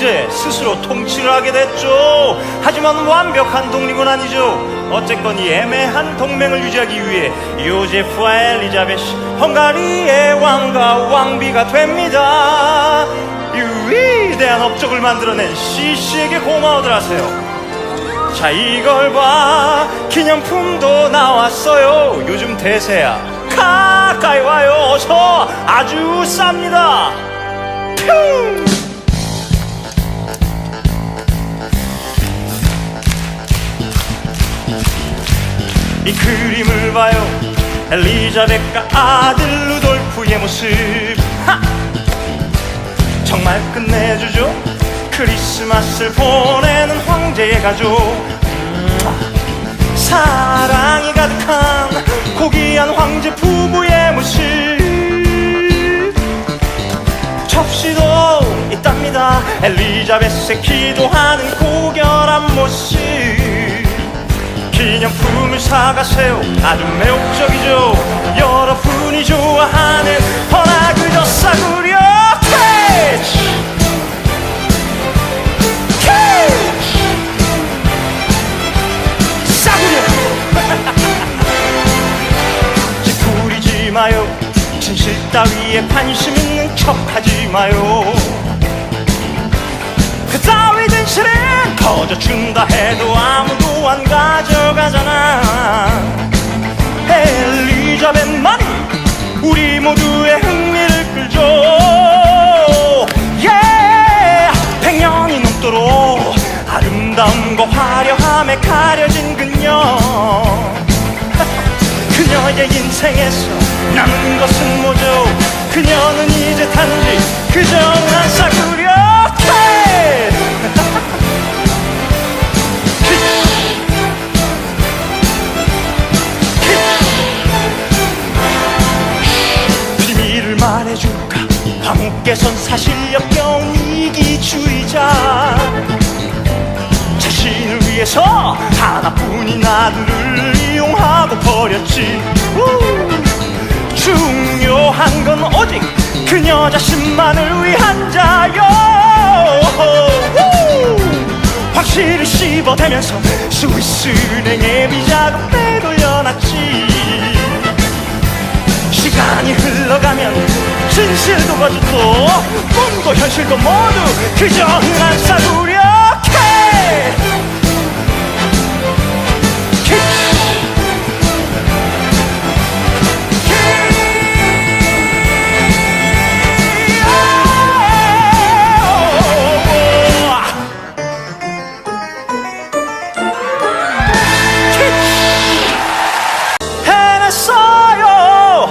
이제 스스로 통치를 하게 됐죠. 하지만 완벽한 독립은 아니죠. 어쨌건 이 애매한 동맹을 유지하기 위해 요제프와 엘리자벳이 헝가리의 왕과 왕비가 됩니다. 이 위대한 업적을 만들어낸 CC에게 고마워들 하세요. 자, 이걸 봐, 기념품도 나왔어요. 요즘 대세야. 가까이 와요. 어서. 아주 쌉니다. 퓨! 이 그림을 봐요. 엘리자벳과 아들 루돌프의 모습. 하! 정말 끝내주죠. 크리스마스를 보내는 황제의 가족. 사랑이 가득한 고귀한 황제 부부의 모습. 접시도 있답니다. 엘리자벳의 기도하는 고결한 모습. 기념품을 사가세요. 아주 매혹적이죠. 여러분이 좋아하는 허나 그저 싸구려 캐치! 찌푸리지 마요. 진실 따위에 관심 있는 척 하지 마요. 그 따위 진실은 거저준다 해도 아무도 안 가져가잖아. 엘리자벳만이 우리 모두의 흥미를 끌죠. 백년이 넘도록 아름다움과 화려함에 가려진 그녀. 그녀의 인생에서 남은 것은 뭐죠? 그녀는 이제 단지 그저 한 싸구려 캣! 비밀을 말해줄까? 황후께선 사실 역겨운 이기주의자. 자신을 위해서 하나뿐인 아들을 이용하고 버렸지. 중요한 건 오직 그녀 자신만을 위한 자요. 확실히 씹어대면서 스위스은행에 비자금 빼돌려놨지. 시간이 흘러가면 진실도 거짓도 꿈도 현실도 모두 그저 흔한 싸구려 캐!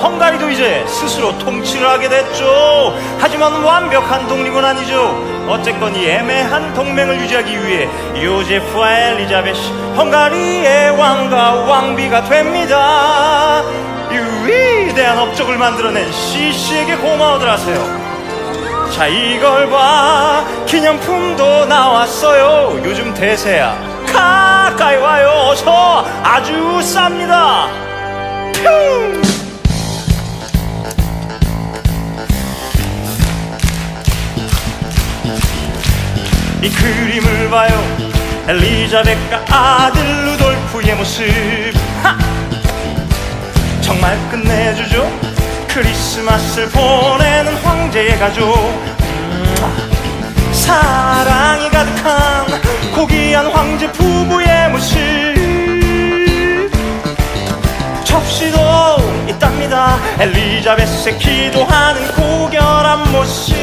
헝가리도 이제 스스로 통치를 하게 됐죠. 하지만 완벽한 독립은 아니죠. 어쨌건 이 애매한 동맹을 유지하기 위해 요제프와 엘리자벳이 헝가리의 왕과 왕비가 됩니다. 이 위대한 업적을 만들어낸 CC에게 고마워들 하세요. 자, 이걸 봐, 기념품도 나왔어요. 요즘 대세야. 가까이 와요. 어서. 아주 쌉니다. 퓨! 이 그림을 봐요. 엘리자벳과 아들 루돌프의 모습. 하! 정말 끝내주죠. 크리스마스를 보내는 황제의 가족. 사랑이 가득한 고귀한 황제 부부의 모습. 접시도 있답니다. 엘리자벳의 기도하는 고결한 모습.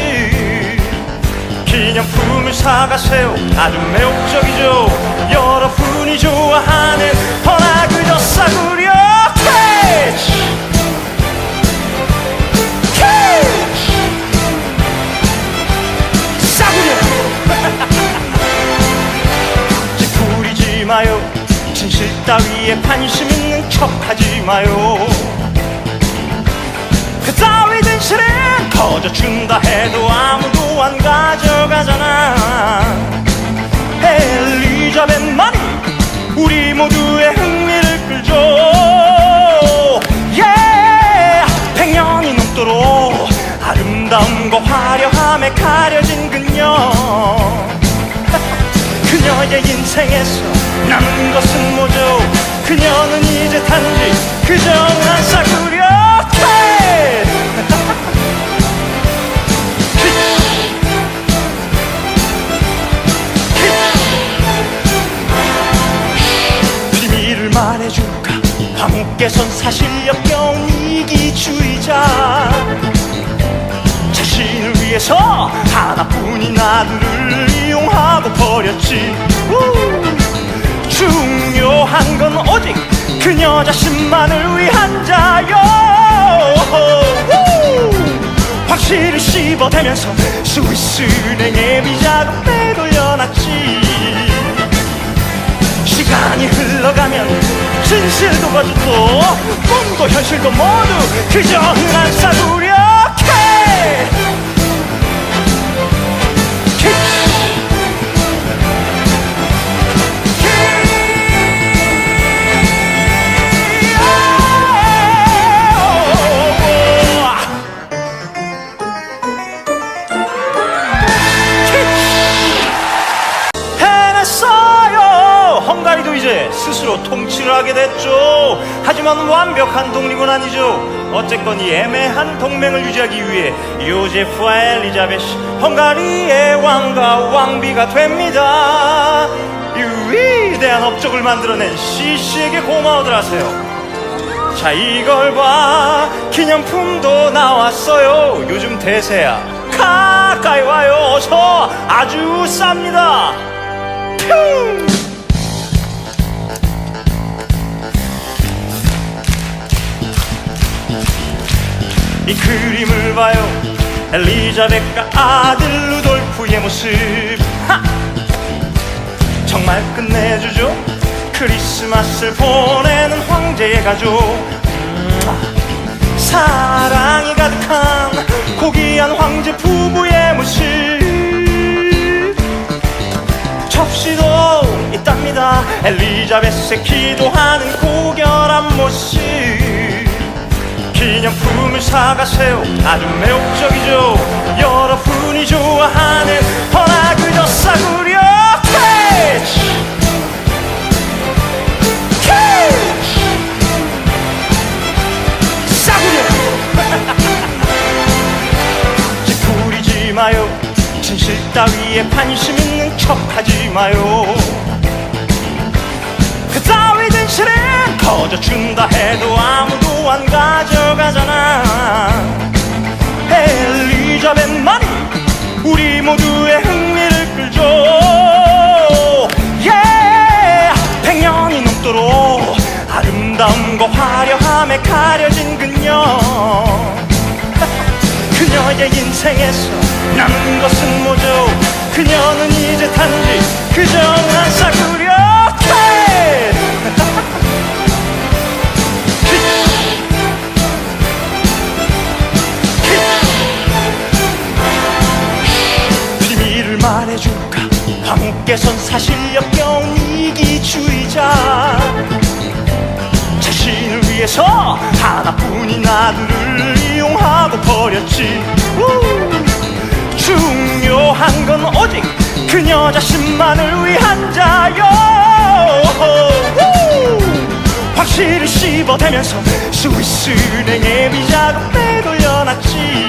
기념품을 사가세요. 아주 매혹적이죠. 여러분이 좋아하는 허나 그저 싸구려 캐치! 캐치! 싸구려! 찌푸리지 마요. 진실 따위에 관심 있는 척 하지 마요. 그 따위 진실은 거저준다 해도 아무도 안 가져가잖아. 엘리자벳만이 우리 모두의 흥미를 끌죠. 백년이 넘도록 아름다움과 화려 화려함에 가려진 그녀 그녀의 인생에서 남은 것은 뭐죠? 그녀는 이제 단지 그저 한 싸구려 비밀을 말해줄까? 황후께선 사실 역겨운 이기주의자 자신을 위해서 하나뿐인 아들을 이용하고 버렸지 중요한 건 오직 그녀 자신만을 위한 자요 확실히 씹어대면서 스위스은행의 비자금 빼돌려놨지 시간이 흘러가면 진실도 거짓도 꿈도 현실도 모두 그저 흔한 싸구려 헝가리도 이제 스스로 통치를 하게 됐죠. 하지만 완벽한 독립은 아니죠. 어쨌건 이 애매한 동맹을 유지하기 위해 요제프와 엘리자벳이 헝가리의 왕과 왕비가 됩니다. 이 위대한 업적을 만들어낸 시시에게 고마워들 하세요. 자 이걸 봐 기념품도 나왔어요. 요즘 대세야. 가까이 와요. 어서 아주 쌉니다. 퓨! 이 그림을 봐요. 엘리자벳과 아들 루돌프의 모습 하! 정말 끝내주죠. 크리스마스를 보내는 황제의 가족 사랑이 가득한 고귀한 황제 부부의 모습 접시도 있답니다. 엘리자벳의 기도하는 고결한 모습 기념품을 사가세요. 아주 매혹적이죠. 여러분이 좋아하는 허나 그저 싸구려 캐치 캐치 싸구려 짓부리지 마요. 진실 따위에 관심 있는 척하지 마요. 그 따위 진실은 터져준다 해도 아무도 안 가져가잖아. 엘리자벳만이 우리 모두의 흥미를 끌죠. 백년이 넘도록 아름다움과 화려함에 가려진 그녀 그녀의 인생에서 남은 것은 뭐죠? 그녀는 이제 단지 그저 한 싸구려 비밀을 말해줄까? 황후께선 사실 역겨운 이기주의자 자신을 위해서 하나뿐인 아들을 이용하고 버렸지 중요한 건 오직 그녀 자신만을 위한 자요 확실히 씹어대면서 스위스은행의 비자금 빼돌려놨지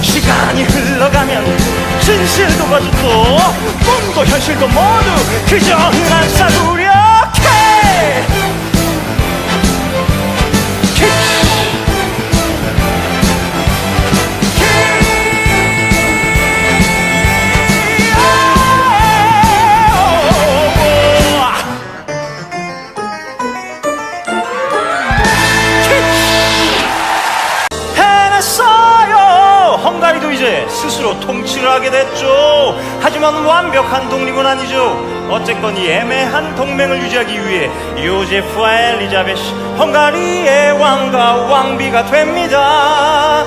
시간이 흘러가면 진실도 거짓도 꿈도 현실도 모두 그저 흔한 싸구려 헝가리도 이제 스스로 통치를 하게 됐죠. 하지만 완벽한 독립은 아니죠. 어쨌건 이 애매한 동맹을 유지하기 위해 요제프와 엘리자벳이 헝가리의 왕과 왕비가 됩니다.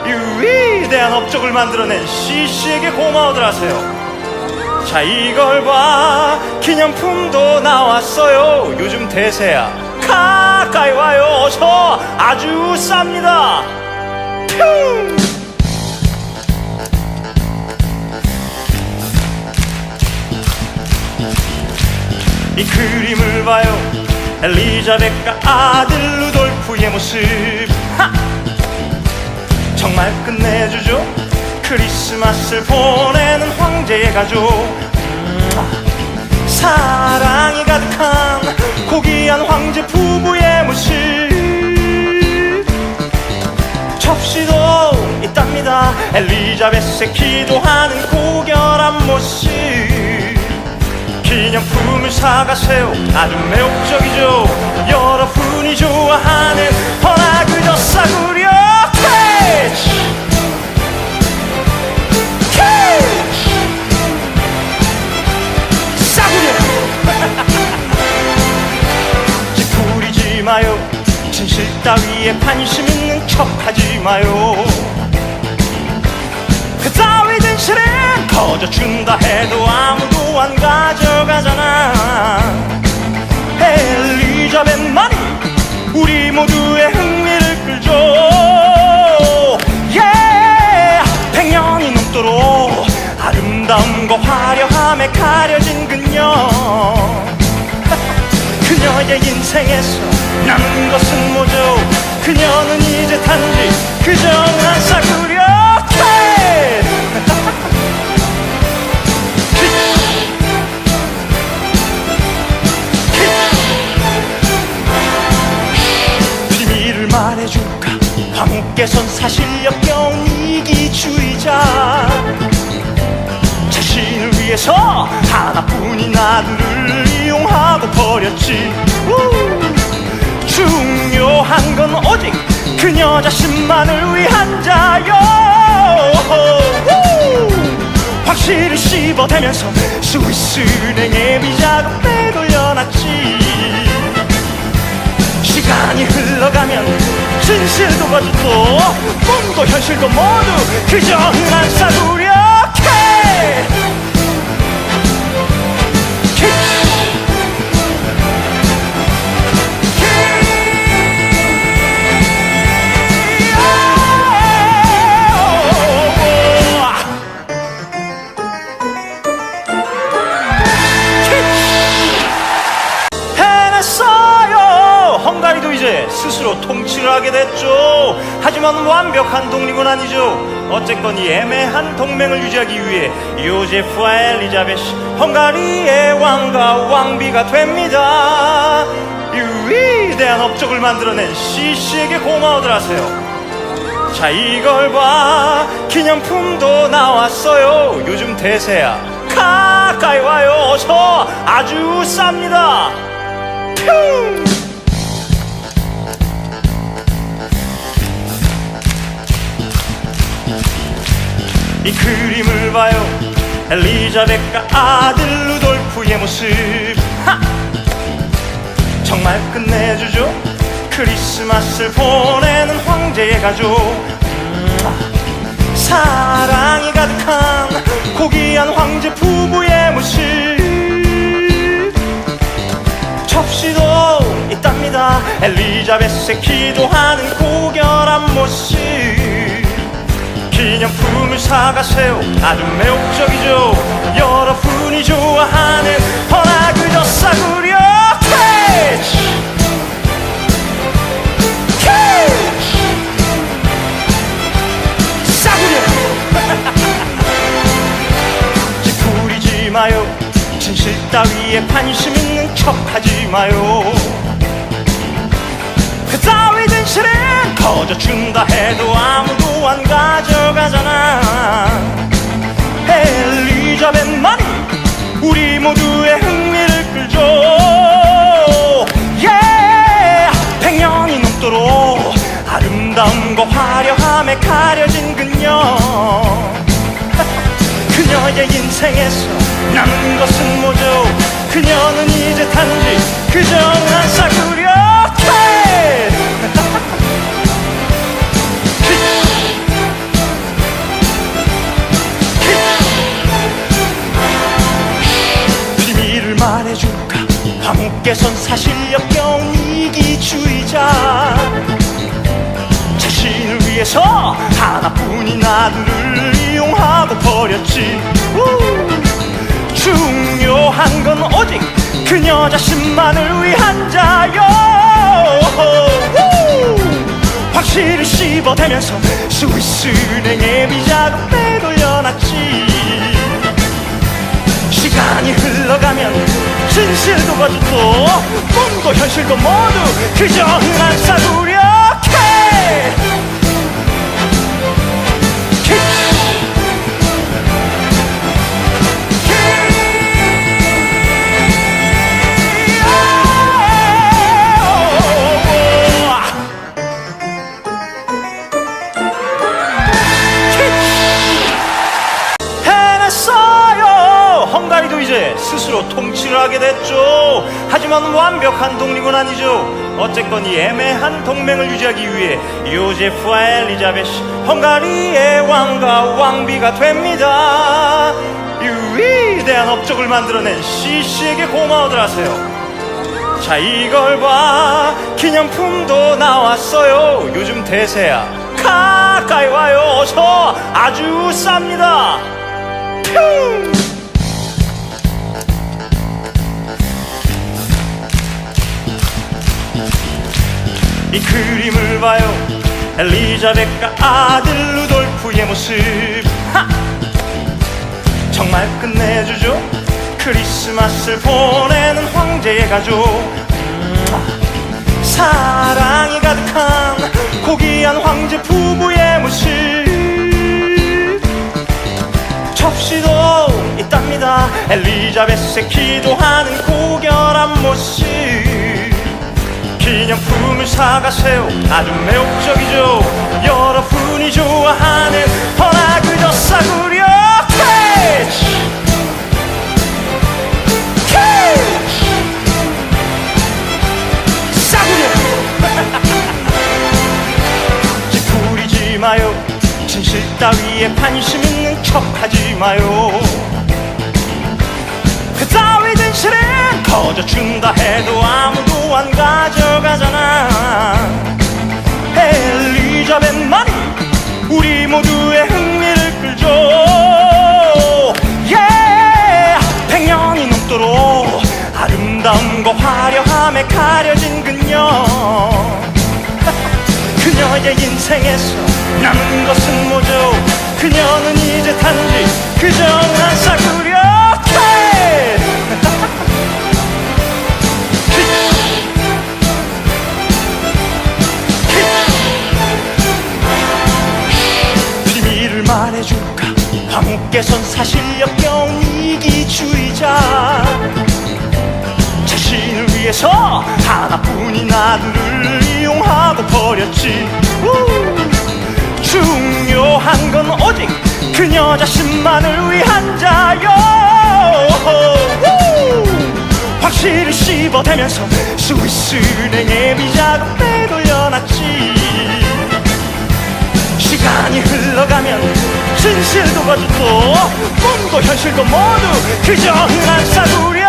이 위대한 업적을 만들어낸 시시에게 고마워들 하세요. 자 이걸 봐 기념품도 나왔어요. 요즘 대세야. 가까이 와요. 어서 아주 쌉니다. 퓨! 이 그림을 봐요. 엘리자벳과 아들 루돌프의 모습. 하! 정말 끝내주죠. 크리스마스를 보내는 황제의 가족. 사랑이 가득한 고귀한 황제 부부의 모습. 접시도 있답니다. 엘리자벳의 기도하는 고결한 모습. 기념품을 사가세요. 아주 매혹적이죠. 여러분이 좋아하는 허나 그저 싸구려 캐치! 캐치! 싸구려! 짓부리지 마요. 진실 따위에 관심 있는 척 하지 마요. 그 따위 진실은 터져준다 해도 아무도 안 가져가잖아. 엘리자벳만이 우리 모두의 흥미를 끌죠. yeah! 100년이 넘도록 아름다움과 화려함에 가려진 그녀. 그녀의 인생에서 남은 것은 뭐죠? 그녀는 이제 단지 그저 한 싸구려 캣! 비밀을 말해줄까? 황후께선 사실 역겨운 이기주의자. 자신을 위해서 하나뿐인 아들을 이용하고 버렸지. 중요한 건 오직 그녀 자신만을 위한 자요. 확실히 씹어대면서 스위스은행에 비자금 빼돌려놨지. 시간이 흘러가면 진실도 거짓도 꿈도 현실도 모두 그저 흔한 싸구려 캐. 헝가리도 이제 스스로 통치를 하게 됐죠. 하지만 완벽한 독립은 아니죠. 어쨌건 이 애매한 동맹을 유지하기 위해 요제프와 엘리자벳이 헝가리의 왕과 왕비가 됩니다. 이 위대한 업적을 만들어낸 CC에게 고마워들 하세요. 자, 이걸 봐. 기념품도 나왔어요. 요즘 대세야. 가까이 와요. 어서. 아주 쌉니다. 퓨! 이 그림을 봐요. 엘리자벳과 아들 루돌프의 모습. 하! 정말 끝내주죠. 크리스마스를 보내는 황제의 가족. 사랑이 가득한 고귀한 황제 부부의 모습. 접시도 있답니다. 엘리자벳의 기도하는 고결한 모습. 기념품을 사가세요. 아주 매혹적이죠. 여러분이 좋아하는 허나 그저 싸구려 캐치! 캐치! 싸구려! 짓부리지 마요. 진실 따위에 관심 있는 척 하지 마요. 그 따위 진실은 터져준다 해도 아무도 안 가져가잖아. 엘리자벳만이 우리 모두의 흥미를 끌죠. yeah! 100년이 넘도록 아름다움과 화려함에 가려진 그녀. 그녀의 인생에서 남은 것은 뭐죠? 그녀는 이제 단지 그저 한 싸구려 캣! 비밀을 말해줄까? 황후께선 사실 역겨운 이기주의자. 자신을 위해서 하나뿐인 아들을 이용하고 버렸지. 중요한 건 오직 그녀 자신만을 위한 자요. 확실히 씹어대면서 스위스은행의 비자금 빼돌려놨지. 시간이 흘러가면 진실도 거짓도 꿈도 현실도 모두 그저 흔한 싸구려. 헝가리도 이제 스스로 통치를 하게 됐죠. 하지만 완벽한 독립은 아니죠. 어쨌건 이 애매한 동맹을 유지하기 위해 요제프와 엘리자벳이 헝가리의 왕과 왕비가 됩니다. 이 위대한 업적을 만들어낸 CC에게 고마워들 하세요. 자, 이걸 봐. 기념품도 나왔어요. 요즘 대세야. 가까이 와요. 어서. 아주 쌉니다. 퓨! 이 그림을 봐요. 엘리자벳과 아들 루돌프의 모습. 하! 정말 끝내주죠. 크리스마스를 보내는 황제의 가족. 사랑이 가득한 고귀한 황제 부부의 모습. 접시도 있답니다. 엘리자벳의 기도하는 고결한 모습. 기념품을 사가세요. 아주 매혹적이죠. 여러분이 좋아하는 허나 그저 싸구려. 캐치! 캐치! 싸구려! 찌푸리지 마요. 진실 따위에 관심 있는 척 하지 마요. 그 따위 진실은 거저준다 해도 아무도 안 가져가잖아. 엘리자벳만이 우리 모두의 흥미를 끌죠. 백년이 넘도록 아름다움과 화려함에 가려진 그녀. 그녀의 인생에서 남은 것은 뭐죠? 그녀는 이제 단지 그저 한 싸구려. 비밀을 말해줄까? 황후께선 사실 역겨운 이기주의자. 자신을 위해서 하나뿐인 아들을 이용하고 버렸지. 중요한 건 오직 그녀 자신만을 위한 자요. 확실히 씹어대면서 스위스은행의 비자금 빼돌려놨지. 시간이 흘러가면 진실도 거짓도 꿈도 현실도 모두 그저 흔한 싸구려.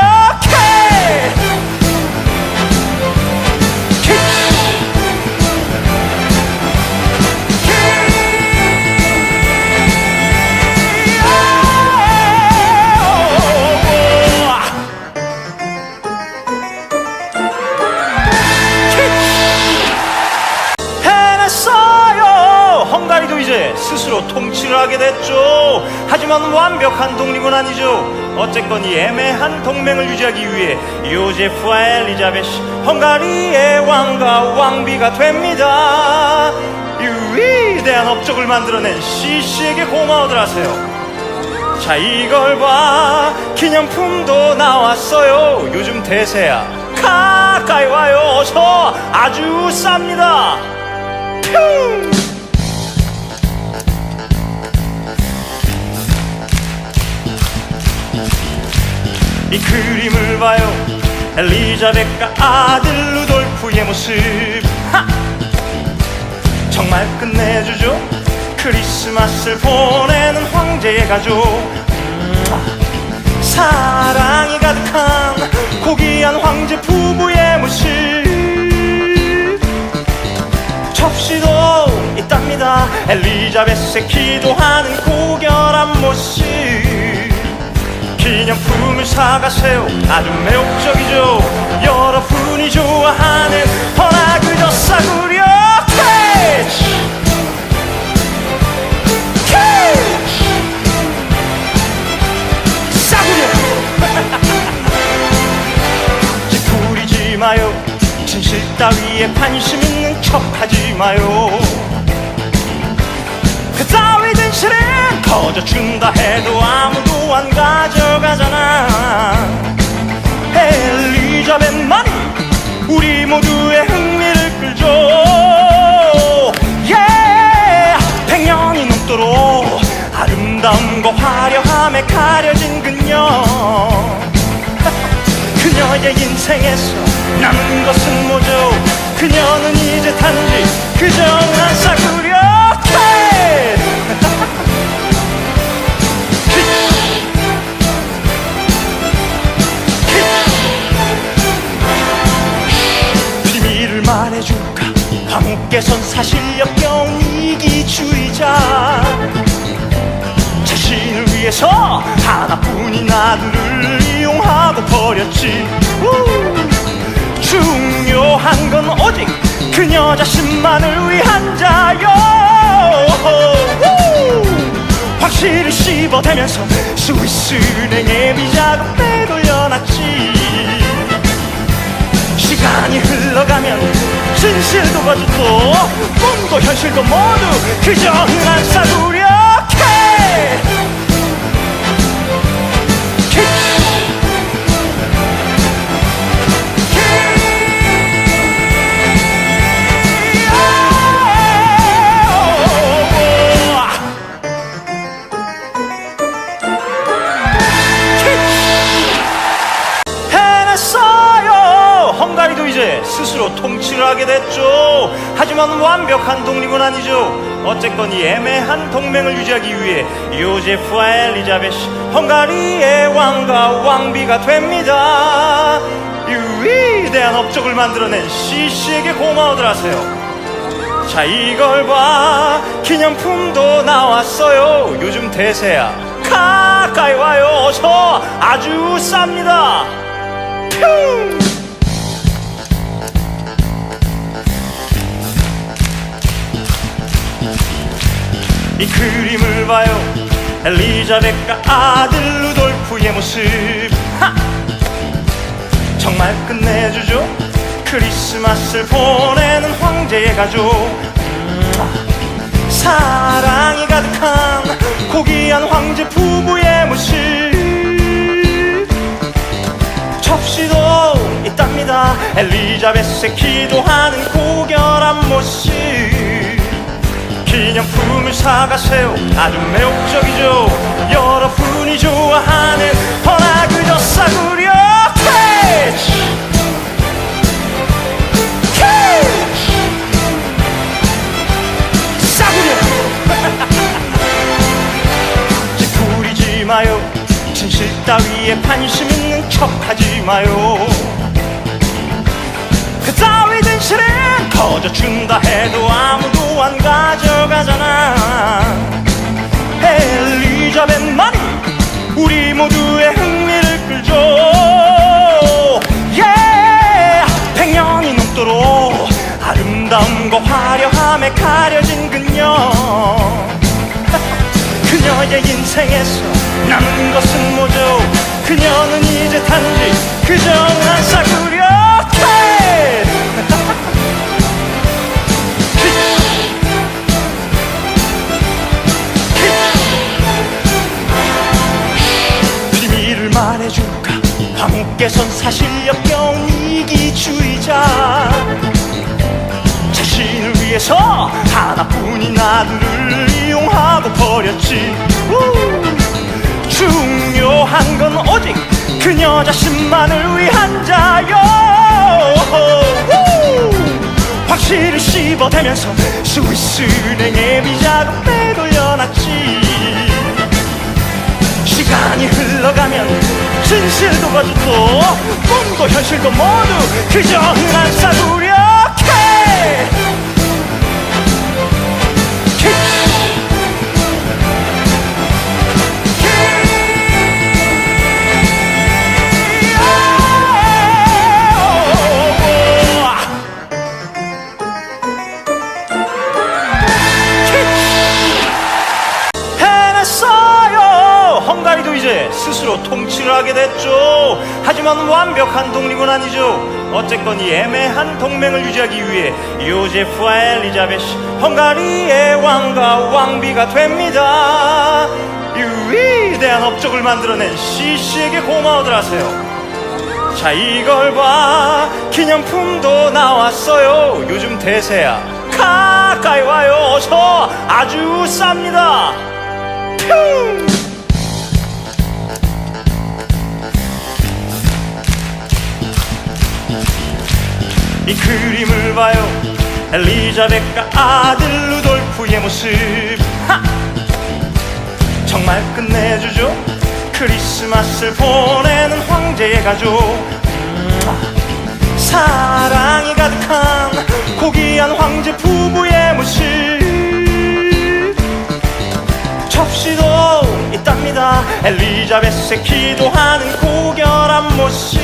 헝가리도 이제 스스로 통치를 하게 됐죠. 하지만 완벽한 독립은 아니죠. 어쨌건 이 애매한 동맹을 유지하기 위해 요제프와 엘리자벳이 헝가리의 왕과 왕비가 됩니다. 이 위대한 업적을 만들어낸 CC에게 고마워들 하세요. 자, 이걸 봐. 기념품도 나왔어요. 요즘 대세야. 가까이 와요. 어서. 아주 쌉니다. 퓨! 이 그림을 봐요. 엘리자벳과 아들 루돌프의 모습. 하! 정말 끝내주죠. 크리스마스를 보내는 황제의 가족. 사랑이 가득한 고귀한 황제 부부의 모습. 접시도 있답니다. 엘리자벳의 기도하는 고결한 모습. 기념품을 사가세요. 아주 매혹적이죠. 여러분이 좋아하는 허나 그저 싸구려. 캐치! 캐치! 싸구려! 찌푸리지 마요. 진실 따위에 관심 있는 척 하지 마요. 그 따위 진실은 거저준다 해도 아무도 안 가져가잖아. 엘리자벳만이 우리 모두의 흥미를 끌죠. 백년이 넘도록 아름다움과 화려함에 가려진 그녀. 그녀의 인생에서 남은 것은 뭐죠? 그녀는 이제 단지 그저 한 싸구려. 비밀을 말해줄까? 황후께선 사실 역겨운 이기주의자. 자신을 위해서 하나뿐인 아들을 이용하고 버렸지. 중요한 건 오직 그녀 자신만을 위한 자요. 확실히 씹어대면서 스위스은행의 비자금 빼돌려놨지. 시간이 흘러가면 진실도 거짓도 꿈도 현실도 모두 그저 흔한 싸구려. 헝가리도 이제 스스로 통치를 하게 됐죠. 하지만 완벽한 독립은 아니죠. 어쨌건 이 애매한 동맹을 유지하기 위해 요제프와 엘리자벳이 헝가리의 왕과 왕비가 됩니다. 이 위대한 업적을 만들어낸 시시에게 고마워들 하세요. 자, 이걸 봐. 기념품도 나왔어요. 요즘 대세야. 가까이 와요. 어서. 아주 쌉니다. 퓨! 이 그림을 봐요. 엘리자벳과 아들 루돌프의 모습. 하! 정말 끝내주죠. 크리스마스를 보내는 황제의 가족. 사랑이 가득한 고귀한 황제 부부의 모습. 접시도 있답니다. 엘리자벳의 기도하는 고결한 모습. 기념품을 사가세요. 아주 매혹적이죠. 여러분이 좋아하는 허나 그저 싸구려. 캐치! 캐치! 싸구려! 찌푸리지 마요. 진실 따위에 관심 있는 척 하지 마요. 그 따위 진실은 거저준다 해도 아무도 안 가져가잖아. 엘리자벳만이 우리 모두의 흥미를 끌죠. 백년이 넘도록 아름다움과 화려함에 가려진 그녀. 그녀의 인생에서 남은 것은 뭐죠? 그녀는 이제 단지 그저 한 싸구려. 비밀을 말해줄까? 황후께선 사실 역겨운 이기주의자. 자신을 위해서 하나뿐인 아들을 이용하고 버렸지. 중요한 건 오직 그녀 자신만을 위한 자요. 확실히 씹어대면서 스위스은행의 비자금 빼돌려놨지. 시간이 흘러가면 진실도 거짓도 꿈도 현실도 모두 그저 흔한 싸구려. 이제 스스로 통치를 하게 됐죠. 하지만 완벽한 독립은 아니죠. 어쨌건 이 애매한 동맹을 유지하기 위해 요제프와 엘리자벳이 헝가리의 왕과 왕비가 됩니다. 이 위대한 업적을 만들어낸 CC에게 고마워들 하세요. 자, 이걸 봐, 기념품도 나왔어요. 요즘 대세야. 가까이 와요. 어서. 아주 쌉니다. 퓨! 이 그림을 봐요. 엘리자벳과 아들 루돌프의 모습. 하! 정말 끝내주죠. 크리스마스를 보내는 황제의 가족. 사랑이 가득한 고귀한 황제 부부의 모습. 접시도 있답니다. 엘리자벳의 기도하는 고결한 모습.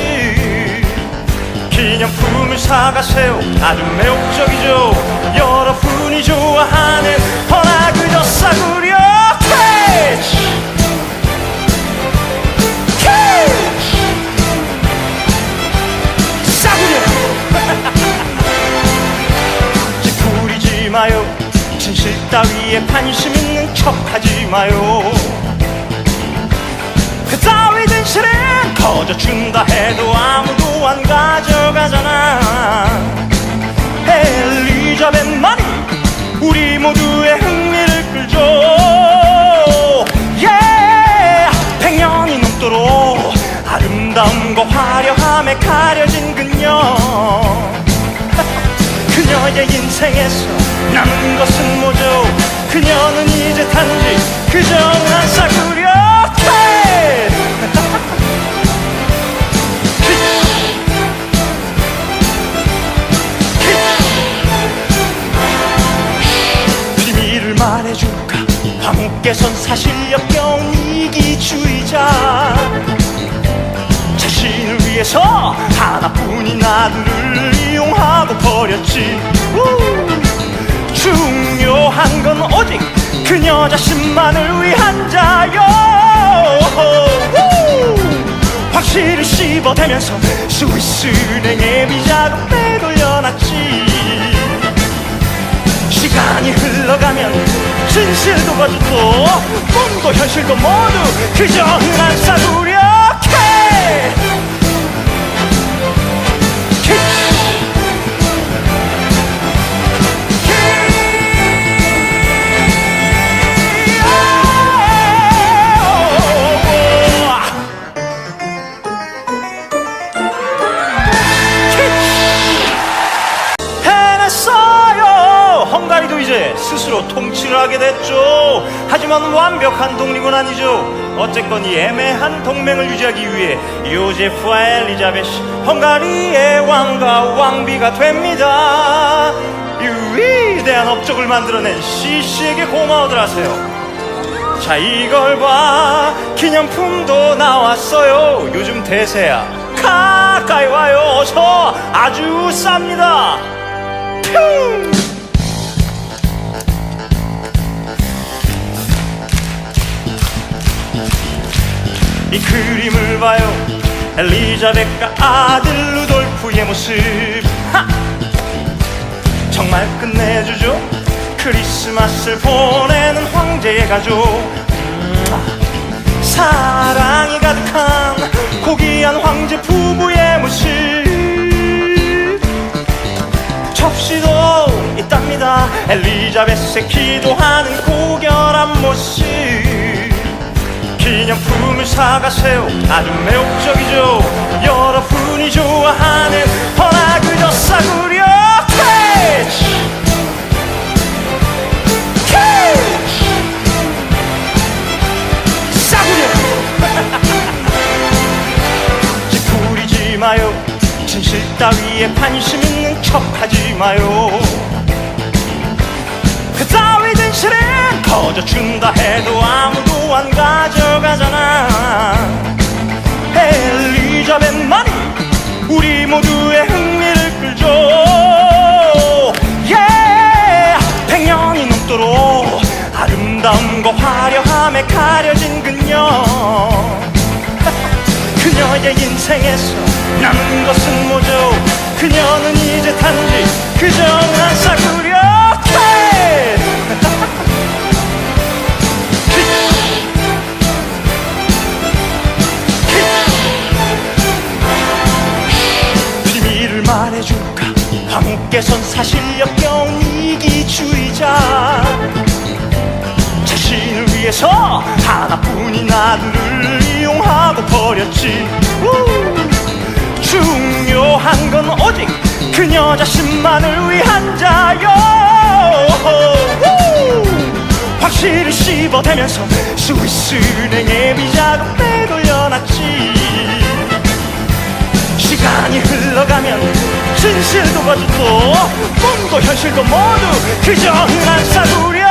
기념품을 사가세요. 아주 매혹적이죠. 여러분이 좋아하는 허나 그저 싸구려 캐치! 캐치! 싸구려! 짓부리지 마요. 진실 따위에 관심 있는 척 하지 마요. 그 따위 진실은 터져준다 해도 아무도 안 가져가잖아. 엘리자벳만이 우리 모두의 흥미를 끌죠. 백년이 넘도록 아름다움과 화려함에 가려진 그녀. 그녀의 인생에서 남은 것은 뭐죠? 그녀는 이제 단지 그저 한 싸구려 비밀을 말해줄까? 황후께선 사실 역겨운 이기주의자. 자신을 위해서 하나뿐인 아들을 이용하고 버렸지. 중요한 건 오직 그녀 자신만을 위한 자요. 확실히 씹어대면서 스위스은행의 비자금 빼돌려놨지. 시간이 흘러가면 진실도 거짓도 꿈도 현실도 모두 그저 흔한 싸구려 헝가리도 이제 스스로 통치를 하게 됐죠. 하지만 완벽한 독립은 아니죠. 어쨌건 이 애매한 동맹을 유지하기 위해 요제프와 엘리자벳이 헝가리의 왕과 왕비가 됩니다. 이 위대한 업적을 만들어낸 CC에게 고마워들 하세요. 자, 이걸 봐, 기념품도 나왔어요. 요즘 대세야. 가까이 와요. 어서. 아주 쌉니다. 퓨! 이 그림을 봐요. 엘리자벳과 아들 루돌프의 모습. 하! 정말 끝내주죠. 크리스마스를 보내는 황제의 가족. 사랑이 가득한 고귀한 황제 부부의 모습. 접시도 있답니다. 엘리자벳의 기도하는 고결한 모습. 기념품을 사가세요. 아주 매혹적이죠. 여러분이 좋아하는 허나 그저 싸구려 캐치! 캐치! 싸구려! 짓부리지 마요. 진실 따위에 관심 있는 척 하지 마요. 그 따위 진실은 터져준다 해도 아무도 안 가져가잖아. 엘리자벳만이 우리 모두의 흥미를 끌죠. 백년이 넘도록 아름다움과 화려함에 가려진 그녀 그녀의 인생에서 남은 것은 뭐죠? 그녀는 이제 단지 그저 한 싸구려 비밀을 말해줄까? 황후께선 사실 역겨운 이기주의자 자신을 위해서 하나뿐인 아들을 이용하고 버렸지 중요한 건 오직 그녀 자신만을 위한 자요 확실히 씹어대면서 스위스은행의 비자금 빼돌려놨지 시간이 흘러가면 진실도 거짓도 꿈도 현실도 모두 그저 흔한 싸구려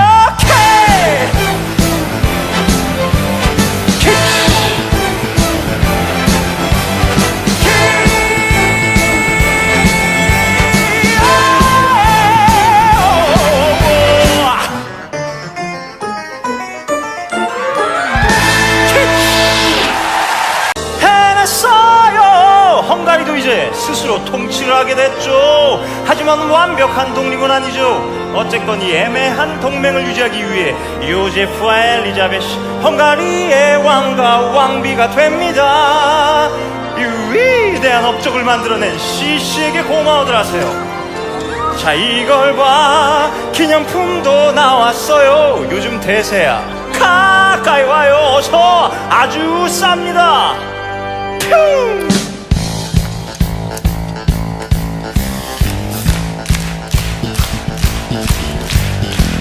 헝가리도 이제 스스로 통치를 하게 됐죠. 하지만 완벽한 독립은 아니죠. 어쨌건 이 애매한 동맹을 유지하기 위해 요제프와 엘리자벳이 헝가리의 왕과 왕비가 됩니다. 이 위대한 업적을 만들어낸 CC에게 고마워들 하세요. 자 이걸 봐 기념품도 나왔어요. 요즘 대세야 가까이 와요. 어서 아주 쌉니다. 퓨!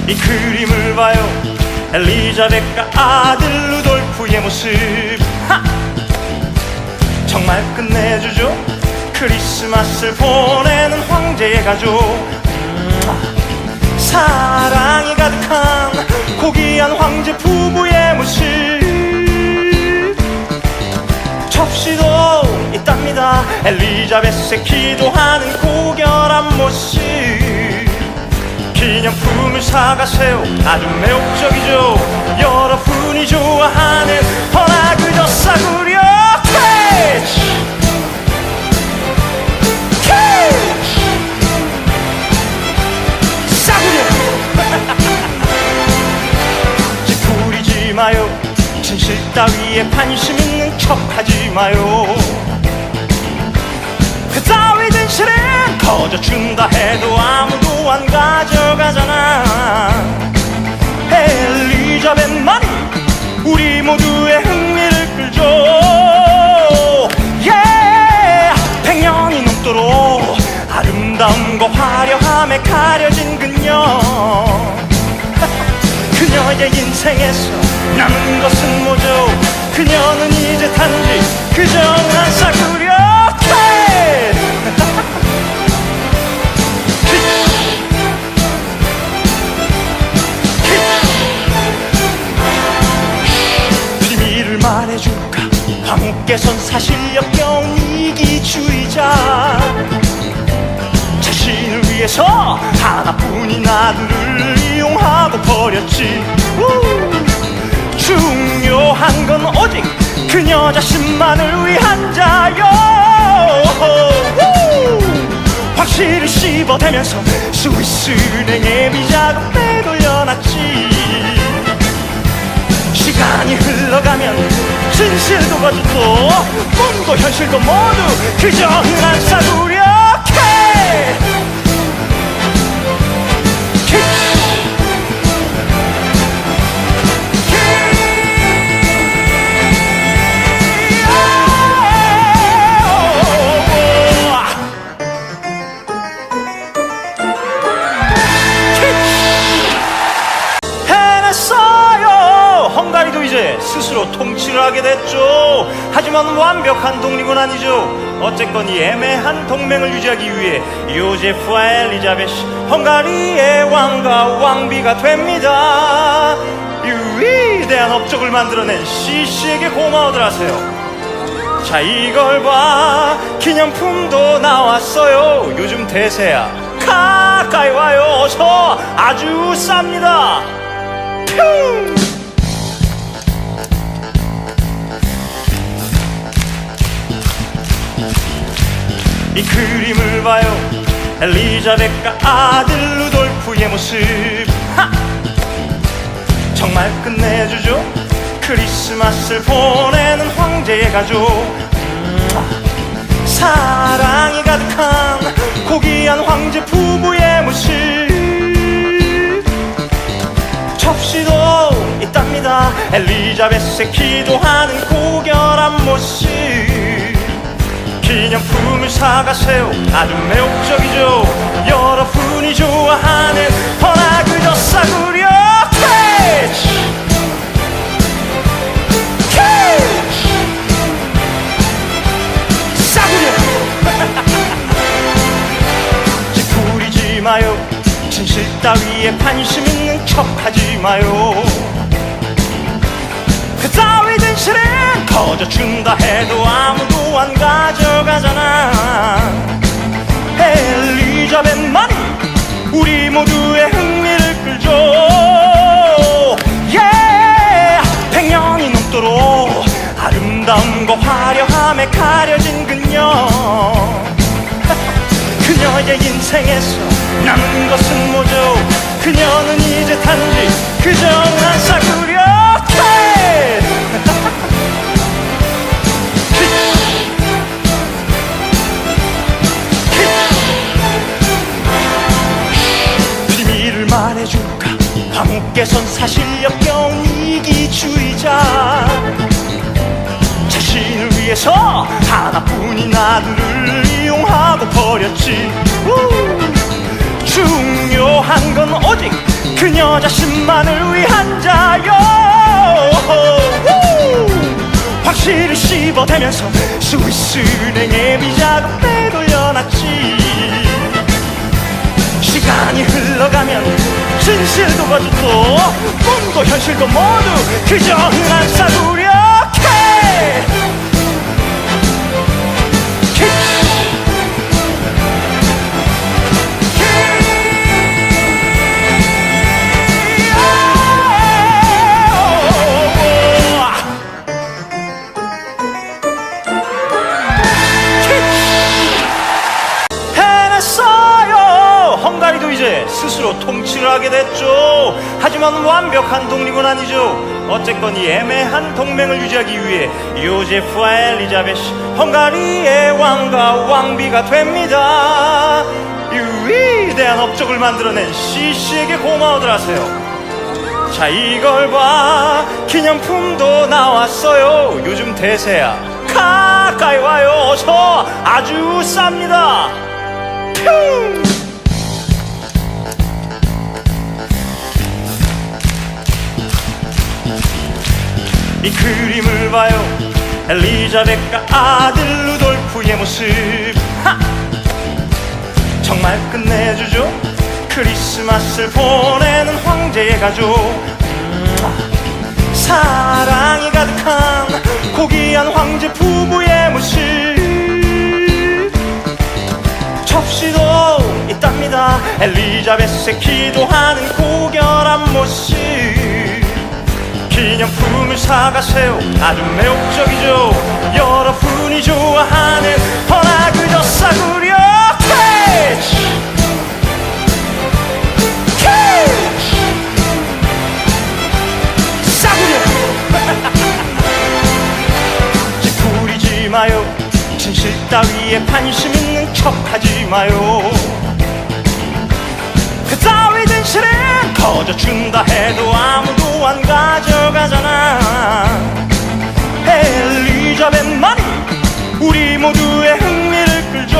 이 그림을 봐요. 엘리자벳과 아들 루돌프의 모습 정말 끝내주죠. 크리스마스를 보내는 황제의 가족 사랑이 가득한 고귀한 황제 부부의 모습 접시도 있답니다. 엘리자벳의 기도하는 고결한 모습 기념품을 사가세요. 아주 매혹적이죠. 여러분이 좋아하는 허나 그저 싸구려 캐치 싸구려 찌푸리지 마요. 진실 따위에 관심 있는 척 하지 마요. 그 따위 진실은 거저준다 해도 아무도 안 가져가잖아. 엘리자벳만이 우리 모두의 흥미를 끌죠. 백년이 넘도록 아름다움과 화려함에 가려진 그녀 그녀의 인생에서 남은 것은 뭐죠? 그녀는 이제 단지 그저 한 싸구려 비밀을 말해줄까? 황후께선 사실 역겨운 이기주의자 자신을 위해서 하나뿐인 아들을 이용하고 버렸지 중요한 건 오직 그녀 자신만을 위한 자요 확실히 씹어대면서 스위스은행의 비자금 빼돌려놨지 시간이 흘러가면 진실도 거짓도 꿈도 현실도 모두 그저 흔한 싸구려 헝가리도 이제 스스로 통치를 하게 됐죠. 하지만 완벽한 독립은 아니죠. 어쨌건 이 애매한 동맹을 유지하기 위해 요제프와 엘리자벳이 헝가리의 왕과 왕비가 됩니다. 이 위대한 업적을 만들어낸 CC에게 고마워들 하세요. 자 이걸 봐 기념품도 나왔어요. 요즘 대세야 가까이 와요. 어서 아주 쌉니다. 퓨! 이 그림을 봐요. 엘리자벳과 아들 루돌프의 모습. 하! 정말 끝내주죠. 크리스마스를 보내는 황제의 가족. 사랑이 가득한 고귀한 황제 부부의 모습. 접시도 있답니다. 엘리자벳의 기도하는 고결한 모습. 기념품을 사가세요. 아주 매혹적이죠. 여러분이 좋아하는 허나 그저 싸구려. 캐치! 캐치! 싸구려! 찌푸리지 마요. 진실 따위에 관심 있는 척 하지 마요. 그 따위 진실은 거저준다 해도 아무도 안 가져가잖아. 엘리자벳만이 우리 모두의 흥미를 끌죠. 백년이 넘도록 아름다움과 화려함에 가려진 그녀. 그녀의 인생에서 남은 것은 뭐죠? 그녀는 이제 단지 그저 한 싸구려. 비밀을 말해줄까? 황후께선 사실 역겨운 이기주의자. 자신을 위해서 하나뿐인 아들을 이용하고 버렸지. 중요한 건 오직 그녀 자신만을 위한 자요. 확실히 씹어대면서 스위스은행의 비자금 빼돌려놨지. 시간이 흘러가면 진실도 거짓도 꿈도 현실도 모두 그저 흔한 싸구려. 헝가리도 이제 스스로 통치를 하게 됐죠. 하지만 완벽한 독립은 아니죠. 어쨌건 이 애매한 동맹을 유지하기 위해 요제프와 엘리자벳이 헝가리의 왕과 왕비가 됩니다. 이 위대한 업적을 만들어낸 CC에게 고마워들 하세요. 자, 이걸 봐. 기념품도 나왔어요. 요즘 대세야. 가까이 와요. 어서. 아주 쌉니다. 퓨! 이 그림을 봐요. 엘리자벳과 아들 루돌프의 모습. 하! 정말 끝내주죠. 크리스마스를 보내는 황제의 가족. 사랑이 가득한 고귀한 황제 부부의 모습. 접시도 있답니다. 엘리자벳의 기도하는 고결한 모습. 기념품을 사가세요. 아주 매혹적이죠. 여러분이 좋아하는 허나 그저 싸구려. 캐치! 캐치! 싸구려! 찌푸리지 마요. 진실 따위에 관심 있는 척 하지 마요. 그 따위 진실은 거저준다 해도 아무도 안 가져가잖아. 엘리자벳만이 우리 모두의 흥미를 끌죠.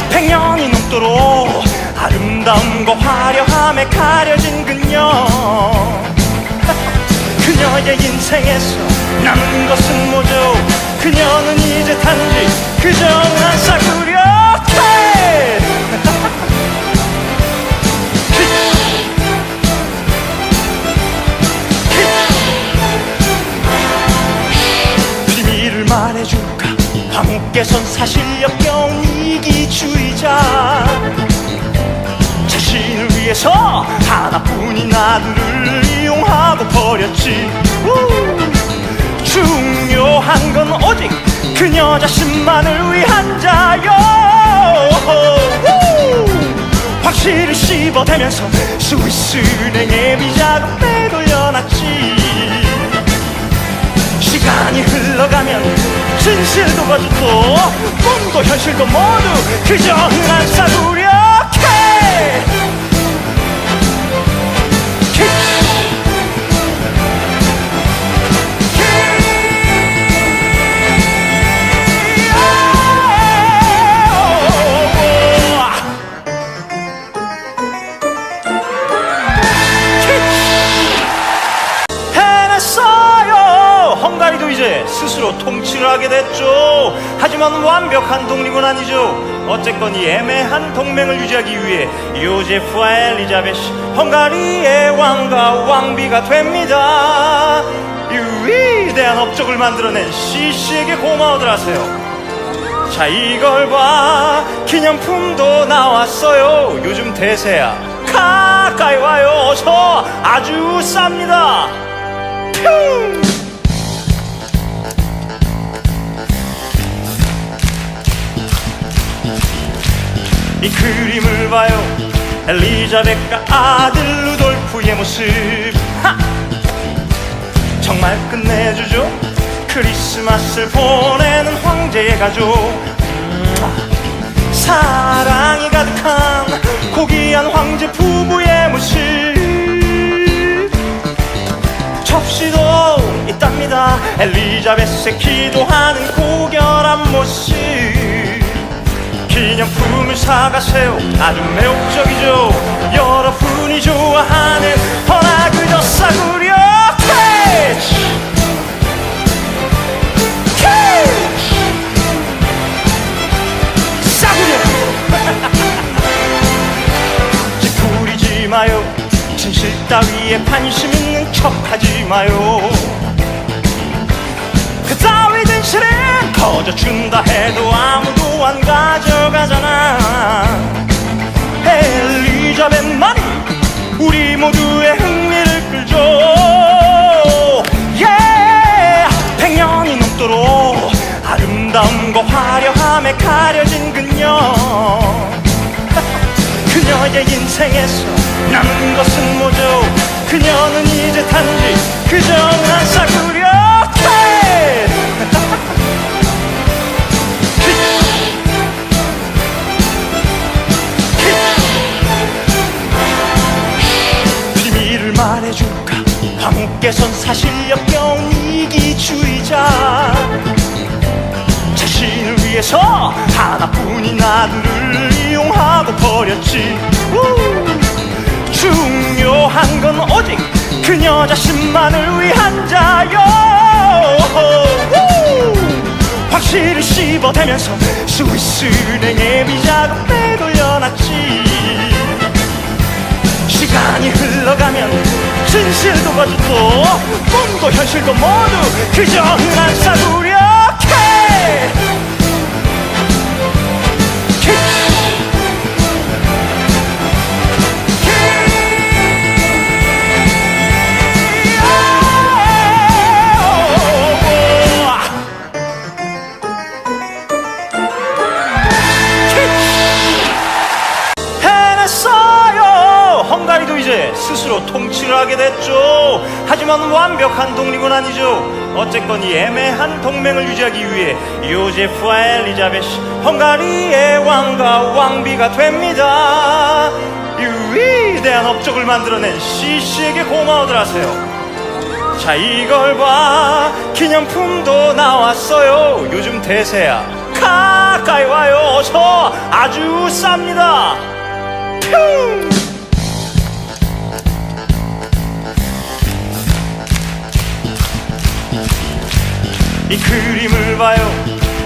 백년이 넘도록 아름다움과 화려함에 가려진 그녀. 그녀의 인생에서 남은 것은 뭐죠? 그녀는 이제 단지 그저 한 싸구려. 비밀을 말해줄까? 황후께선 사실 역겨운 이기주의자. 자신을 위해서 하나뿐인 아들을 이용하고 버렸지. 중요 중요한 건 오직 그녀 자신만을 위한 자요. 확실히 씹어대면서 스위스은행의 비자금 빼돌려놨지. 시간이 흘러가면 진실도 거짓도 꿈도 현실도 모두 규정을 안 싸구려. 헝가리도 이제 스스로 통치를 하게 됐죠. 하지만 완벽한 독립은 아니죠. 어쨌건 이 애매한 동맹을 유지하기 위해 요제프와 엘리자벳이 헝가리의 왕과 왕비가 됩니다. 이 위대한 업적을 만들어낸 CC에게 고마워들 하세요. 자, 이걸 봐. 기념품도 나왔어요. 요즘 대세야. 가까이 와요. 어서. 아주 쌉니다. 퓨! 이 그림을 봐요. 엘리자벳과 아들 루돌프의 모습. 하! 정말 끝내주죠. 크리스마스를 보내는 황제의 가족. 사랑이 가득한 고귀한 황제 부부의 모습. 접시도 있답니다. 엘리자벳의 기도하는 고결한 모습. 기념품을 사가세요. 아주 매혹적이죠. 여러분이 좋아하는 허나 그저 싸구려. 캐치! 캐치! 싸구려! 찌푸리지 마요. 진실 따위에 관심 있는 척 하지 마요. 그 따위 진실은 거저준다 해도 아무도 안 가져가잖아. 엘리자벳만이 우리 모두의 흥미를 끌죠. 백년이 넘도록 아름다움과 화려함에 가려진 그녀. 그녀의 인생에서 남은 것은 뭐죠? 그녀는 이제 단지 그저 한 싸구려. 비밀을 말해줄까? 황후께선 사실 역겨운 이기주의자. 자신을 위해서 하나뿐인 아들을 이용하고 버렸지. 중요한 건 오직 그녀 자신만을 위한 자요. 확실히 씹어대면서 스위스은행의 비자금 빼돌려놨지. 시간이 흘러가면 진실도 거짓도 꿈도 현실도 모두 그저 흔한 싸구려. 헝가리도 이제 스스로 통치를 하게 됐죠. 하지만 완벽한 독립은 아니죠. 어쨌건 이 애매한 동맹을 유지하기 위해 요제프와 엘리자벳이 헝가리의 왕과 왕비가 됩니다. 이 위대한 업적을 만들어낸 CC에게 고마워들 하세요. 자, 이걸 봐. 기념품도 나왔어요. 요즘 대세야. 가까이 와요. 어서. 아주 쌉니다. 퓨! 이 그림을 봐요.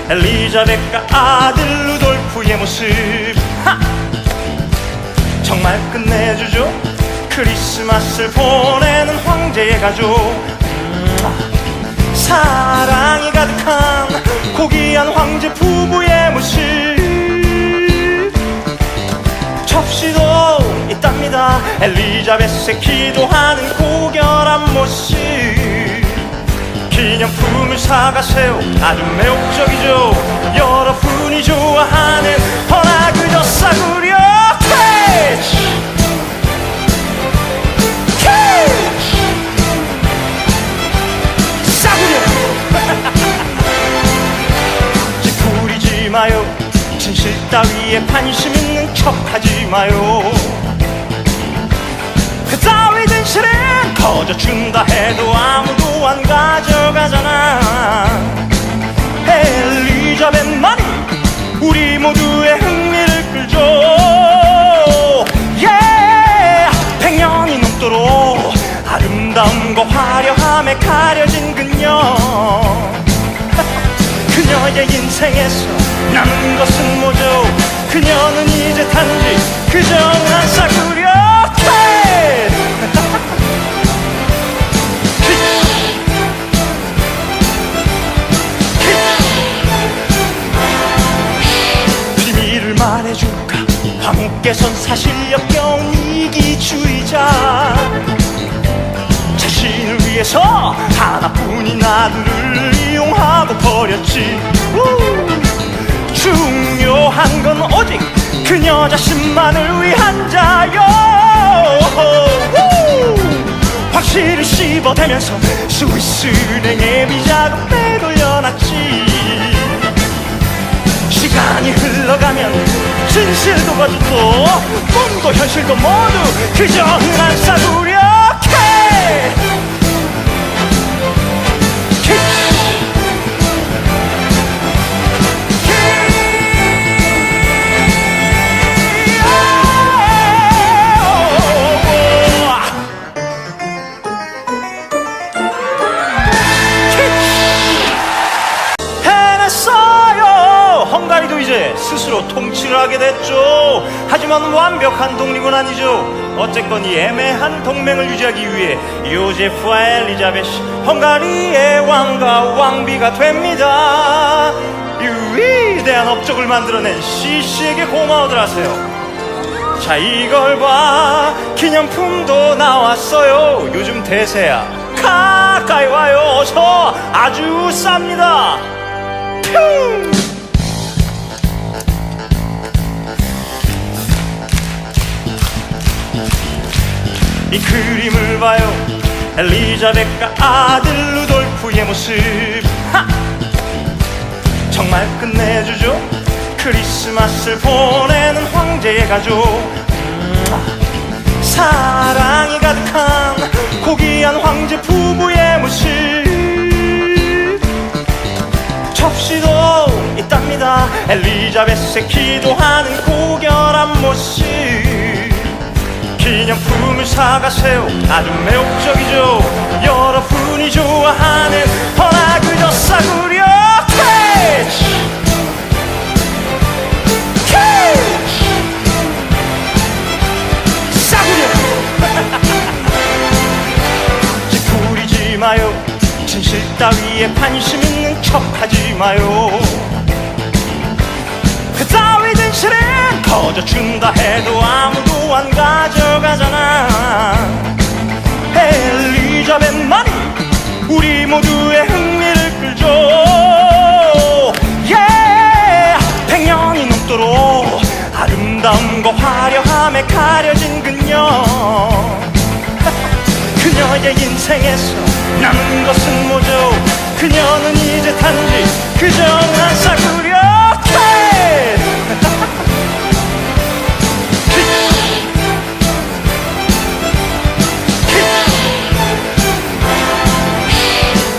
엘리자벳과 아들 루돌프의 모습. 하! 정말 끝내주죠. 크리스마스를 보내는 황제의 가족. 사랑이 가득한 고귀한 황제 부부의 모습. 접시도 있답니다. 엘리자벳의 기도하는 고결한 모습. 기념 기념품을 사가세요. 아주 매혹적이죠. 여러분이 좋아하는 허나 그저 싸구려. 캐치! 캐치! 싸구려! 찌푸리지 마요. 진실 따위에 관심 있는 척 하지 마요. 그 따위 진실은 퍼져준다 해도 아무도 안 가져가잖아. 엘리자벳만이 우리 모두의 흥미를 끌죠. 백년이 넘도록 아름다움과 화려함에 가려진 그녀. 그녀의 인생에서 남은 것은 뭐죠? 그녀는 이제 단지 그저 한 싸구려. 비밀을 말해줄까? 황후께선 사실 역겨운 이기주의자. 자신을 위해서 하나뿐인 아들을 이용하고 버렸지. 중요한 건 오직 그녀 자신만을 위한 자요. 확실히 씹어대면서 스위스은행의 비자금 빼돌려놨지. 시간이 흘러가면 진실도 거짓도 꿈도 현실도 모두 그저 흔한 싸구려. 헝가리도 이제 스스로 통치를 하게 됐죠. 하지만 완벽한 독립은 아니죠. 어쨌건 이 애매한 동맹을 유지하기 위해 요제프와 엘리자벳이 헝가리의 왕과 왕비가 됩니다. 이 위대한 업적을 만들어낸 CC에게 고마워들 하세요. 자, 이걸 봐. 기념품도 나왔어요. 요즘 대세야. 가까이 와요. 어서. 아주 쌉니다. 퓨! 이 그림을 봐요. 엘리자벳과 아들 루돌프의 모습. 하! 정말 끝내주죠. 크리스마스를 보내는 황제의 가족. 사랑이 가득한 고귀한 황제 부부의 모습. 접시도 있답니다. 엘리자벳의 기도하는 고결한 모습. 기념품을 사가세요. 아주 매혹적이죠. 여러분이 좋아하는 허나 그저 싸구려. 캐치! 캐치! 싸구려! 찌푸리지 마요. 진실 따위에 관심 있는 척 하지 마요. 그 따위 진실은 퍼져준다 해도 아무도 안 가져가잖아. 엘리자벳만이 우리 모두의 흥미를 끌죠. 백년이 넘도록 아름다움과 화려함에 가려진 그녀. 그녀의 인생에서 남은 것은 뭐죠? 그녀는 이제 단지 그저 한 싸구려.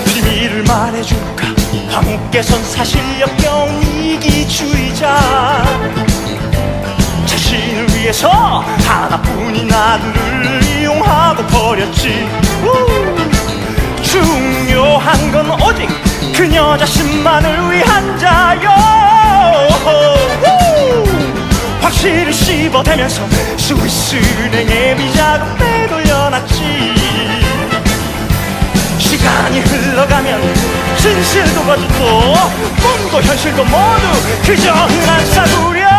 비밀을 말해줄까? 황후께선 사실 역겨운 이기주의자. 자신을 위해서 하나뿐인 아들을 이용하고 버렸지. 중요한 건 오직 그녀 자신만을 위한 자요. 확실히 씹어대면서 스위스은행의 비자금 빼돌려놨지. 시간이 흘러가면 진실도 거짓도 꿈도 현실도 모두 그저 흔한 싸구려.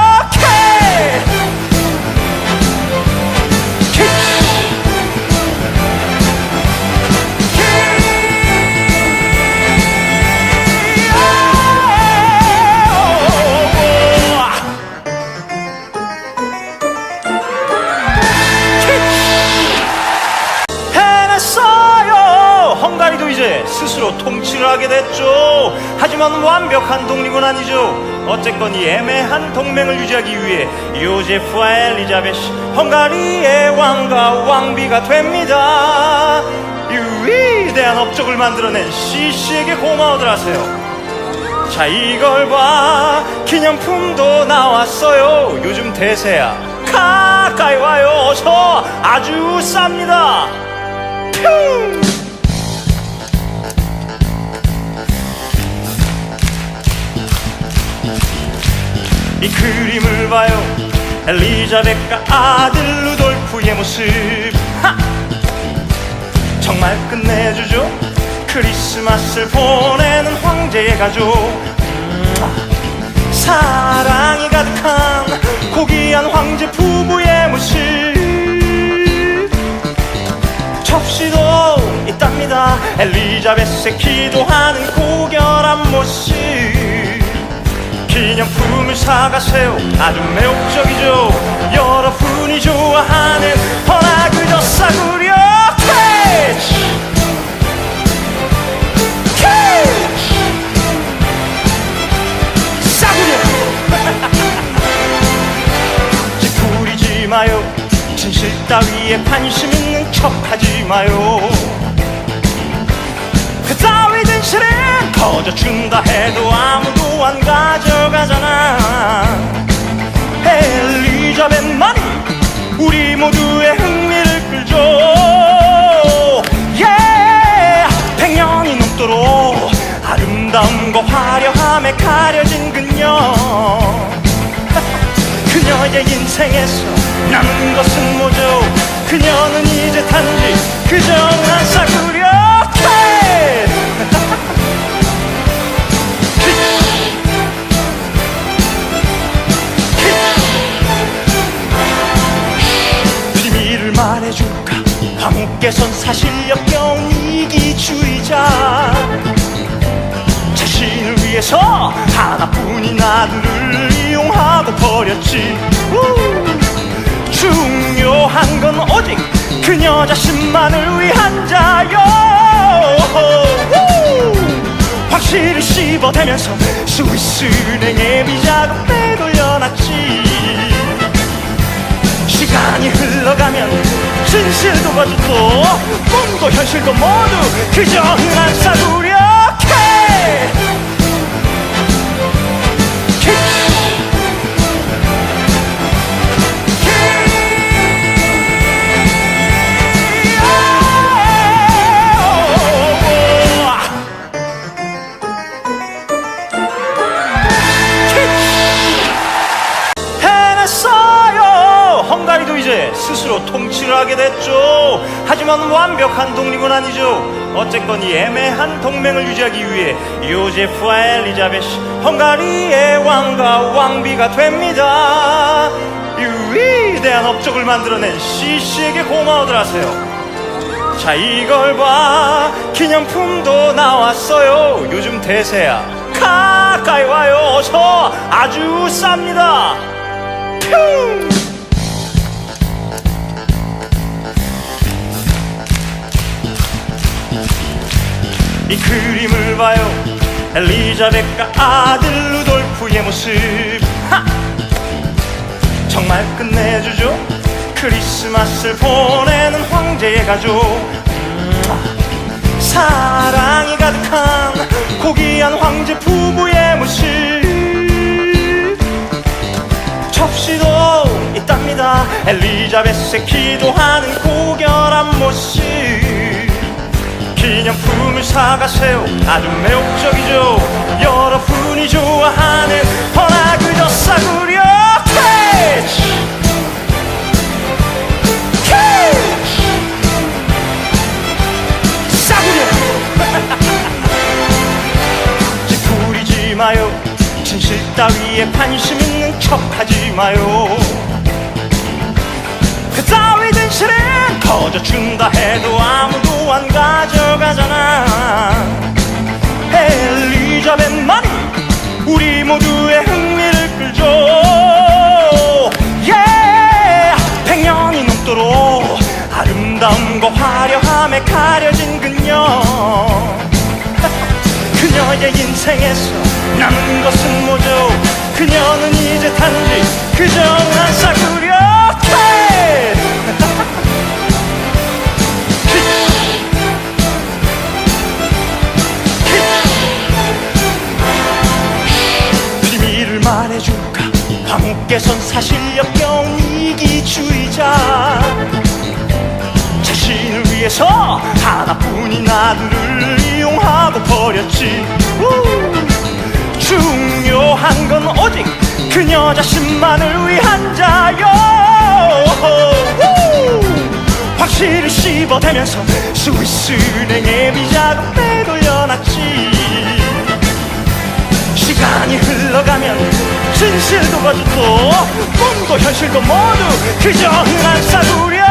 이제 스스로 통치를 하게 됐죠. 하지만 완벽한 독립은 아니죠. 어쨌건 이 애매한 동맹을 유지하기 위해 요제프와 엘리자벳이 헝가리의 왕과 왕비가 됩니다. 이 위대한 업적을 만들어낸 CC에게 고마워들 하세요. 자, 이걸 봐, 기념품도 나왔어요. 요즘 대세야. 가까이 와요. 어서. 아주 쌉니다. 퓨! 이 그림을 봐요. 엘리자벳과 아들 루돌프의 모습. 하! 정말 끝내주죠. 크리스마스를 보내는 황제의 가족. 사랑이 가득한 고귀한 황제 부부의 모습. 접시도 있답니다. 엘리자벳의 기도하는 고결한 모습. 기념품을 사가세요. 아주 매혹적이죠. 여러분이 좋아하는 허나 그저 싸구려. 캐치! 부리지 마요. 진실 따위에 관심 있는 척 하지 마요. 그 따위 진실은 거저준다 해도 아무도 안 가져가잖아. 엘리자벳만이 우리 모두의 흥미를 끌죠. 백년이 넘도록 아름다움과 화려함에 가려진 그녀. 그녀의 인생에서 남은 것은 뭐죠? 그녀는 이제 단지 그저 한 싸구려. 비밀을 말해줄까? 황후께선 사실 역겨운 이기주의자. 자신을 위해서 하나뿐인 아들을 이용하고 버렸지. 중요한 건 오직 그녀 자신만을 위한 자요. 확실히 씹어대면서 스위스 은행에 비자금 빼돌려놨지. 시간이 흘러가면 진실도 거짓도 꿈도 현실도 모두 그저 흔한 싸구려. 헝가리도 이제 스스로 통치를 하게 됐죠. 하지만 완벽한 독립은 아니죠. 어쨌건 이 애매한 동맹을 유지하기 위해 요제프와 엘리자벳이 헝가리의 왕과 왕비가 됩니다. 이 위대한 업적을 만들어낸 CC에게 고마워들 하세요. 자, 이걸 봐, 기념품도 나왔어요. 요즘 대세야. 가까이 와요. 어서. 아주 쌉니다. 퓨! 이 그림을 봐요. 엘리자벳과 아들 루돌프의 모습. 하! 정말 끝내주죠. 크리스마스를 보내는 황제의 가족. 사랑이 가득한 고귀한 황제 부부의 모습. 접시도 있답니다. 엘리자벳의 기도하는 고결한 모습. 기념품을 사가세요. 아주 매혹적이죠. 여러분이 좋아하는 허나 그저 싸구려. 캐치! 캐치! 싸구려. 부리지 마요. 진실 따위에 관심 있는 척 하지 마요. 그 따위 진실은 거저준다 해도 아무도 안 가져가잖아. 엘리자벳만이 우리 모두의 흥미를 끌죠. 백년이 넘도록 아름다움과 화려함에 가려 가려진 그녀 그녀의 인생에서 남은 것은 뭐죠? 그녀는 이제 단지 그저 한 싸구려 비밀을 말해줄까? 황후께선 사실 역겨운 이기주의자 자신을 위해서 하나뿐인 아들을 이용하고 버렸지 중요한 건 오직 그녀 자신만을 위한 자요 확실히 씹어대면서 스위스은행의 비자금 빼돌려놨지 시간이 흘러가면 진실도 거짓도 꿈도 현실도 모두 그저 흔한 싸구려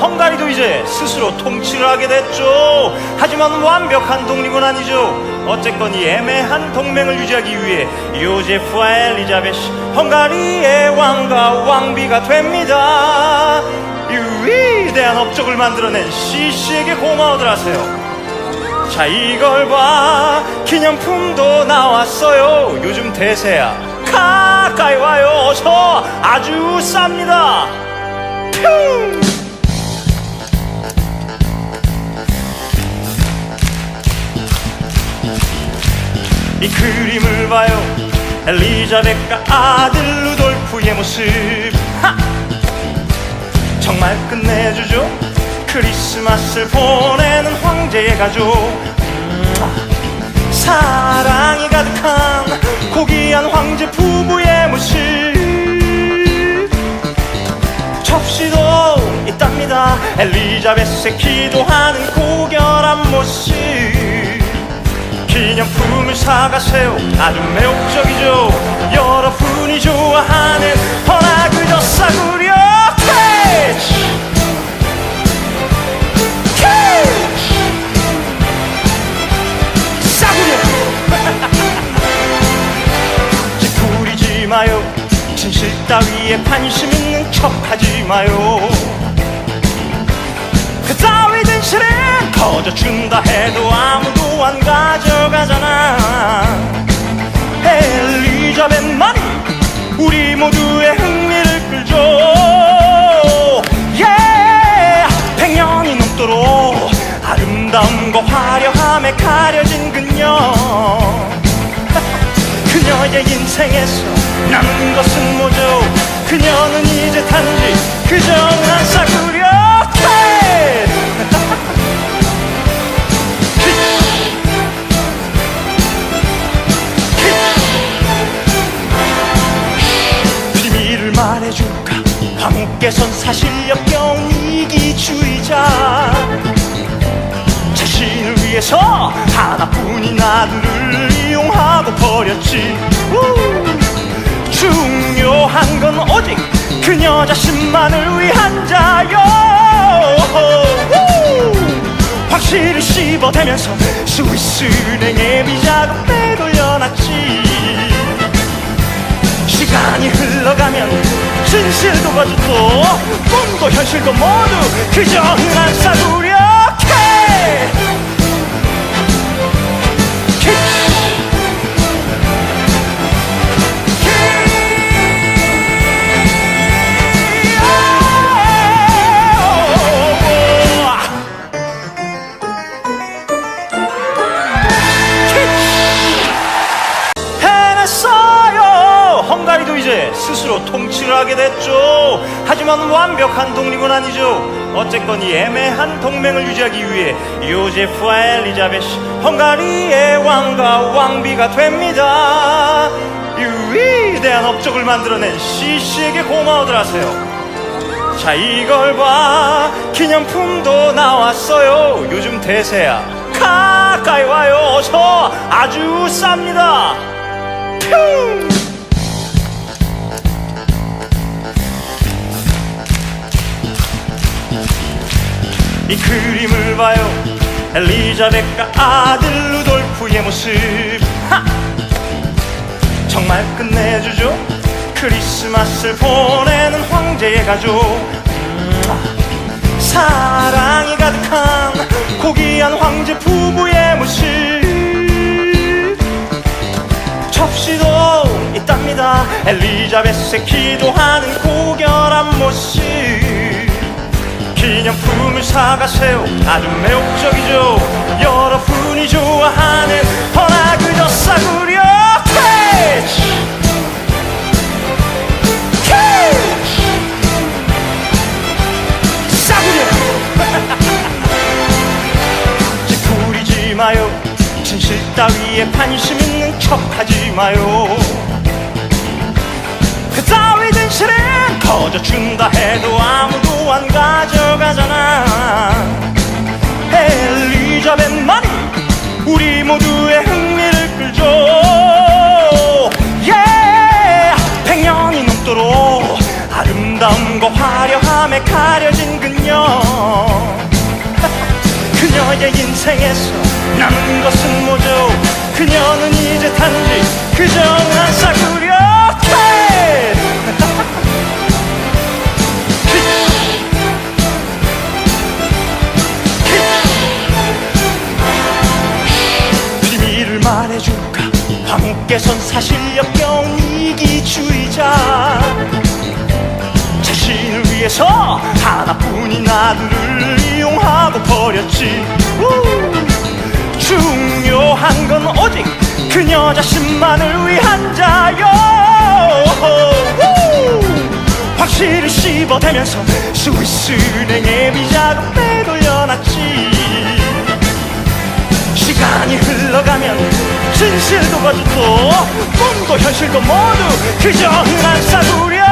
헝가리도 이제 스스로 통치를 하게 됐죠. 하지만 완벽한 독립은 아니죠. 어쨌건 이 애매한 동맹을 유지하기 위해 요제프와 엘리자벳이 헝가리의 왕과 왕비가 됩니다. 이 위대한 업적을 만들어낸 CC에게 고마워들 하세요. 자 이걸 봐 기념품도 나왔어요. 요즘 대세야. 가까이 와요. 어서 아주 쌉니다. 퓨! 이 그림을 봐요. 엘리자벳과 아들 루돌프의 모습 정말 끝내주죠. 크리스마스를 보내는 황제의 가족 사랑이 가득한 고귀한 황제 부부의 모습 접시도 있답니다. 엘리자벳의 기도하는 고결한 모습 기념품을 사가세요. 아주 매혹적이죠. 여러분이 좋아하는 허나 그저 싸구려 캐치 싸구려 짓부리지 마요. 진실 따위에 관심 있는 척 하지 마요. 그 따위 진실은 거저 준다 해도 아무도 안 가져가잖아. 엘리자벳만이 우리 모두의 흥미를 끌죠. 백년이 넘도록 아름다움과 화려함에 가려진 그녀 그녀의 인생에서 남은 것은 뭐죠? 그녀는 이제 단지 그저 한 싸구려 비밀을 말해줄까? 황후께선 사실 역겨운 이기주의자 자신을 위해서 하나뿐인 아들을 이용하고 버렸지 중요한 건 오직 그녀 자신만을 위한 자요 확실히 씹어대면서 스위스은행의 비자금 빼돌려놨지 시간이 흘러가면 진실도 거짓도 꿈도 현실도 모두 그저 흔한 싸구려 헝가리도 이제 스스로 통치를 하게 됐죠. 하지만 완벽한 독립은 아니죠. 어쨌건 이 애매한 동맹을 유지하기 위해 요제프와 엘리자벳이 헝가리의 왕과 왕비가 됩니다. 이 위대한 업적을 만들어낸 CC에게 고마워들 하세요. 자 이걸 봐 기념품도 나왔어요. 요즘 대세야. 가까이 와요. 어서 아주 쌉니다. 퓨! 이 그림을 봐요. 엘리자벳과 아들 루돌프의 모습. 하! 정말 끝내주죠. 크리스마스를 보내는 황제의 가족. 사랑이 가득한 고귀한 황제 부부의 모습. 접시도 있답니다. 엘리자벳의 기도하는 고결한 모습. 기념품을 사가세요. 아주 매혹적이죠. 여러분이 좋아하는 허나 그저 싸구려. 캐치! 캐치! 싸구려! 찌푸리지 마요. 진실 따위에 관심 있는 척 하지 마요. 그 따위 진실은 거저준다 해도 아무도 안 가져가잖아. 엘리자벳만이 우리 모두의 흥미를 끌죠. yeah! 100년이 넘도록 아름다움과 화려함에 가려진 그녀. 그녀의 인생에서 남은 것은 뭐죠? 그녀는 이제 단지 그저 한 싸구려. 비밀을 말해줄까? 황후께선 사실 역겨운 이기주의자. 자신을 위해서 하나뿐인 아들을 이용하고 버렸지. 중요한 건 오직 그녀 자신만을 위한 자요. 확실히 씹어대면서 스위스은행의 비자금 빼돌려놨지. 시간이 흘러가면 진실도 거짓도 꿈도 현실도 모두 그저 흔한 싸구려.